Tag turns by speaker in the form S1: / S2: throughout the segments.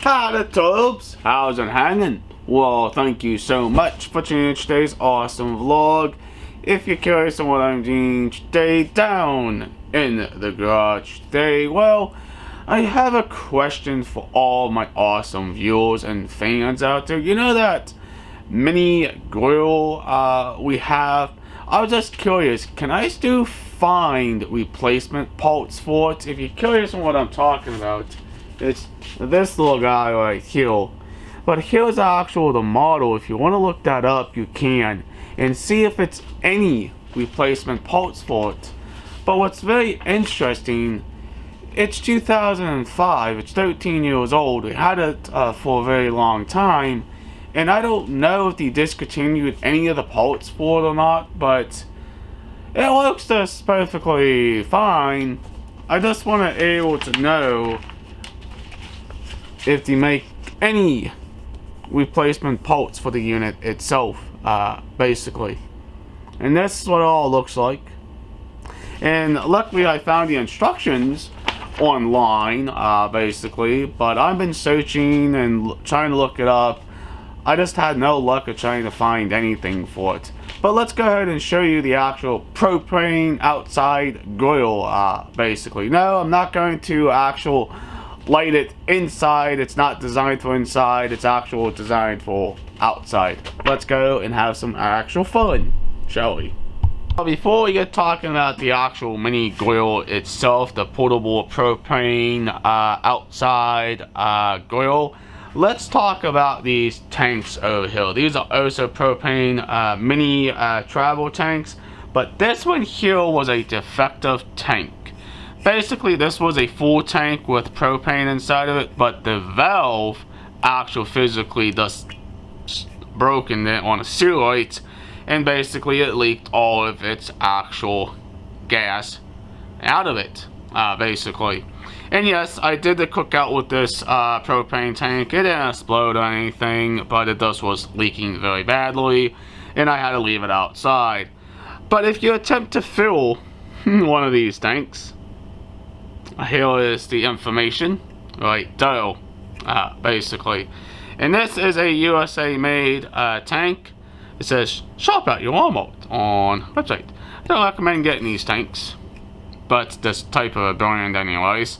S1: Hi the Tubes, how's it hanging? Well, thank you so much for tuning in today's awesome vlog. If you're curious on what I'm doing today down in the garage today, well, I have a question for all my awesome viewers and fans out there. You know that mini grill we have? I was just curious, can I still find replacement parts for it? If you're curious on what I'm talking about, it's this little guy right here. But here's the model. If you want to look that up, you can and see if it's any replacement parts for it. But what's very interesting, it's 2005, it's 13 years old. We had it for a very long time, and I don't know if they discontinued any of the parts for it or not, but it looks just perfectly fine. I just want to be able to know if they make any replacement parts for the unit itself, basically. And this is what it all looks like. And luckily I found the instructions online, basically, but I've been searching and trying to look it up. I just had no luck of trying to find anything for it. But let's go ahead and show you the actual propane outside grill, basically. No, I'm not going to light it inside. It's not designed for inside, it's actual designed for outside. Let's go and have some actual fun, shall we? Before we get talking about the actual mini grill itself, the portable propane outside grill, let's talk about these tanks over here. These are also propane mini travel tanks, but this one here was a defective tank. Basically, this was a full tank with propane inside of it, but the valve physically just broken it on a sealite, and basically it leaked all of its actual gas out of it, basically. And yes, I did the cookout with this propane tank. It didn't explode or anything, but it just was leaking very badly, and I had to leave it outside. But if you attempt to fill one of these tanks, here is the information right there, basically. And this is a USA made tank. It says shop at your Walmart on website. I don't recommend getting these tanks, but this type of a brand anyways.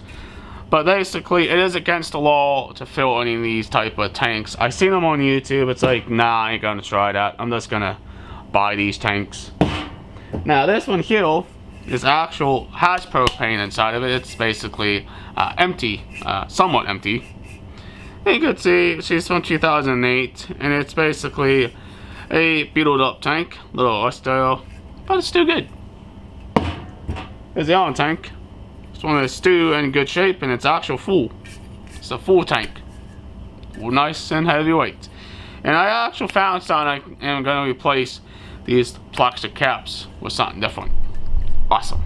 S1: But basically it is against the law to fill any of these type of tanks. I seen them on YouTube. It's like, nah, I ain't gonna try that. I'm just gonna buy these tanks. Now this one here is has propane inside of it. It's basically empty, somewhat empty. And you can see she's from 2008, and it's basically a beated up tank, little style, but it's still good. There's the other tank. This one is still in good shape, and it's full. It's a full tank, nice and heavyweight. And I actually found something. I'm going to replace these plastic caps with something different. Awesome.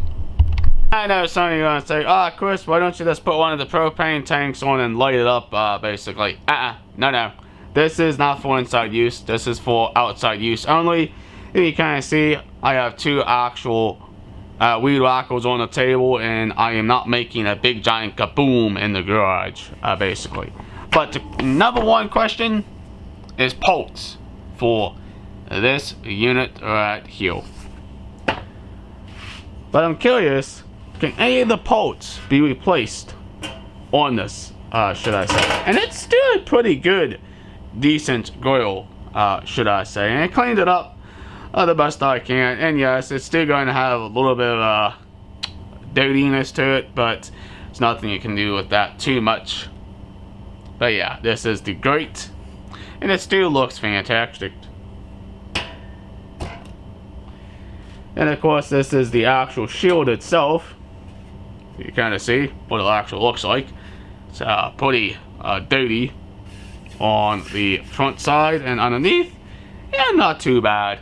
S1: I know some of you are going to say, Chris, why don't you just put one of the propane tanks on and light it up, basically. No. This is not for inside use. This is for outside use only. If you kind of see, I have two actual weed whackers on the table, and I am not making a big giant kaboom in the garage, basically. But the number one question is parts for this unit right here. But I'm curious, can any of the parts be replaced on this, should I say? And it's still a pretty good, decent grill, should I say. And I cleaned it up the best I can. And yes, it's still going to have a little bit of dirtiness to it, but it's nothing you can do with that too much. But yeah, this is the grate, and it still looks fantastic. And of course, this is the actual shield itself. You kind of see what it actually looks like. It's pretty dirty on the front side, and underneath, yeah, not too bad.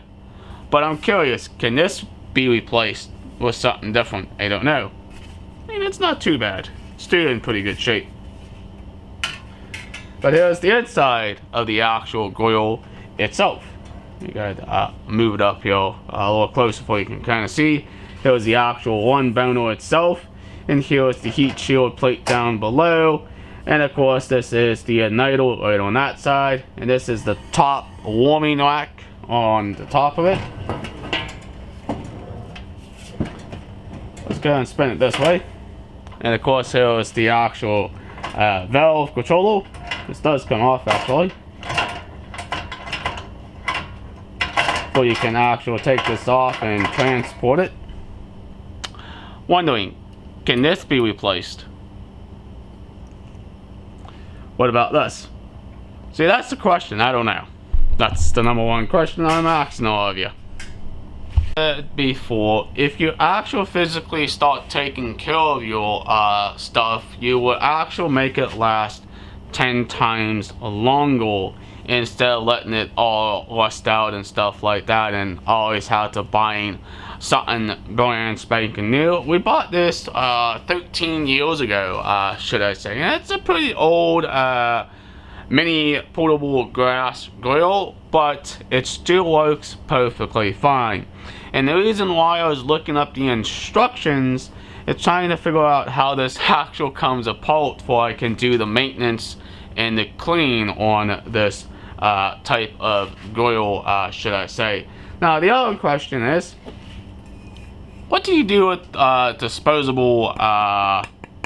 S1: But I'm curious, can this be replaced with something different? I don't know. I mean, it's not too bad. It's still in pretty good shape. But here's the inside of the actual grill itself. You gotta move it up here a little closer so you can kind of see. Here's the actual one burner itself, and here's the heat shield plate down below. And of course, this is the idle right on that side, and this is the top warming rack on the top of it. Let's go and spin it this way. And of course, here is the actual valve controller. This does come off actually, so you can actually take this off and transport it. Wondering, can this be replaced? What about this? See, that's the question. I don't know. That's the number one question I'm asking all of you. Before, if you actually physically start taking care of your stuff, you will actually make it last 10 times longer instead of letting it all rust out and stuff like that and always have to buying something brand spanking new. We bought this 13 years ago, should I say. And it's a pretty old mini portable gas grill, but it still works perfectly fine. And the reason why I was looking up the instructions is trying to figure out how this actually comes apart before I can do the maintenance and the clean on this type of grill, should I say. Now the other question is, what do you do with disposable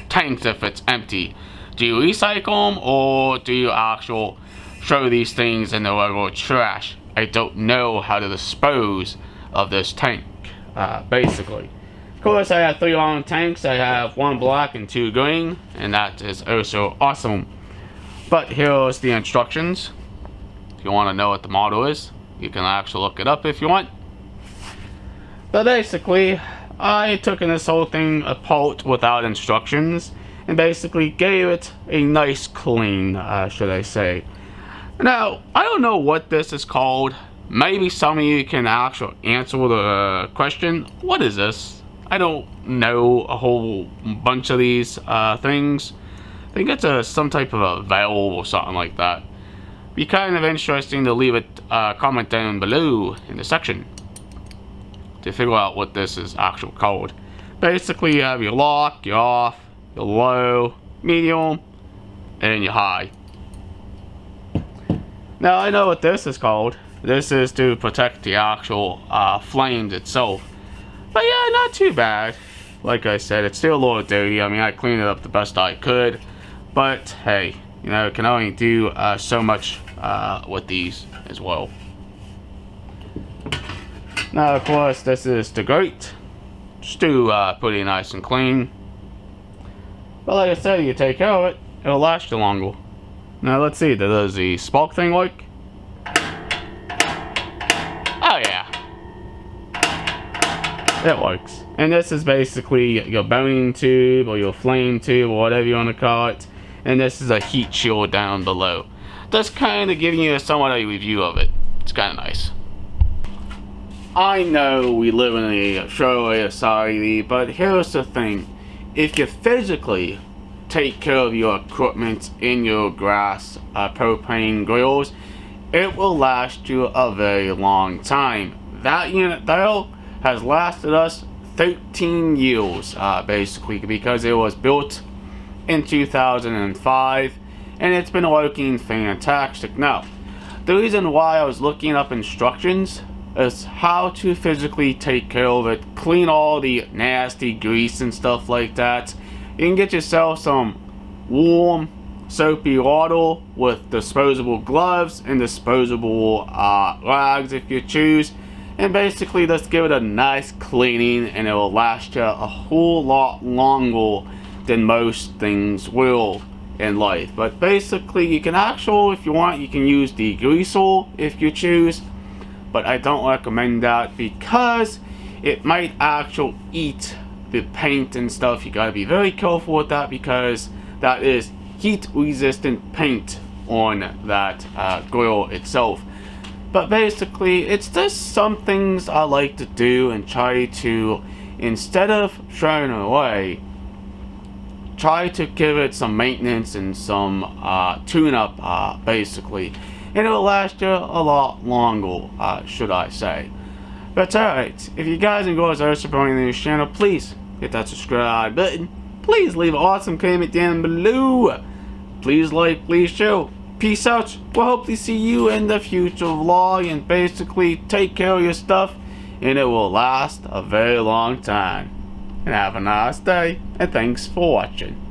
S1: tanks if it's empty? Do you recycle them, or do you actually throw these things in the regular trash? I don't know how to dispose of this tank, basically. Of course, I have 3 long tanks. I have 1 black and 2 green, and that is also awesome. But here's the instructions. If you want to know what the model is, you can actually look it up if you want. But basically, I took this whole thing apart without instructions and basically gave it a nice clean, should I say. Now, I don't know what this is called. Maybe some of you can actually answer the question, what is this? I don't know a whole bunch of these things. I think it's some type of a valve or something like that. Be kind of interesting to leave a comment down below in the section to figure out what this is actually called. Basically, you have your lock, your off, your low, medium, and your high. Now I know what this is called. This is to protect the actual flames itself. But yeah, not too bad. Like I said, it's still a little dirty. I mean, I cleaned it up the best I could. But hey, you know, it can only do so much with these as well. Now, of course, this is the grate. Still pretty nice and clean. But like I said, you take care of it, it'll last you longer. Now let's see, does the spark thing work? Oh yeah. It works. And this is basically your burning tube or your flame tube or whatever you want to call it. And this is a heat shield down below. That's kind of giving you somewhat a review of it. It's kind of nice. I know we live in a throwaway society, but here's the thing. If you physically take care of your equipment in your gas propane grills, it will last you a very long time. That unit though has lasted us 13 years basically, because it was built in 2005 and it's been working fantastic. Now, the reason why I was looking up instructions is how to physically take care of it, clean all the nasty grease and stuff like that. You can get yourself some warm soapy water with disposable gloves and disposable rags if you choose, and basically just give it a nice cleaning and it will last you a whole lot longer than most things will in life. But basically, you can actually, if you want, you can use degreaser if you choose, but I don't recommend that because it might actually eat the paint and stuff. You gotta be very careful with that because that is heat resistant paint on that grill itself. But basically, it's just some things I like to do and try to, instead of throwing it away, try to give it some maintenance and some tune-up basically, and it'll last you a lot longer, should I say. But alright, if you guys enjoy our supporting this channel, please hit that subscribe button. Please leave an awesome comment down below. please like, please share. Peace out. We'll hopefully see you in the future vlog, and basically take care of your stuff, and it will last a very long time. And have a nice day, and thanks for watching.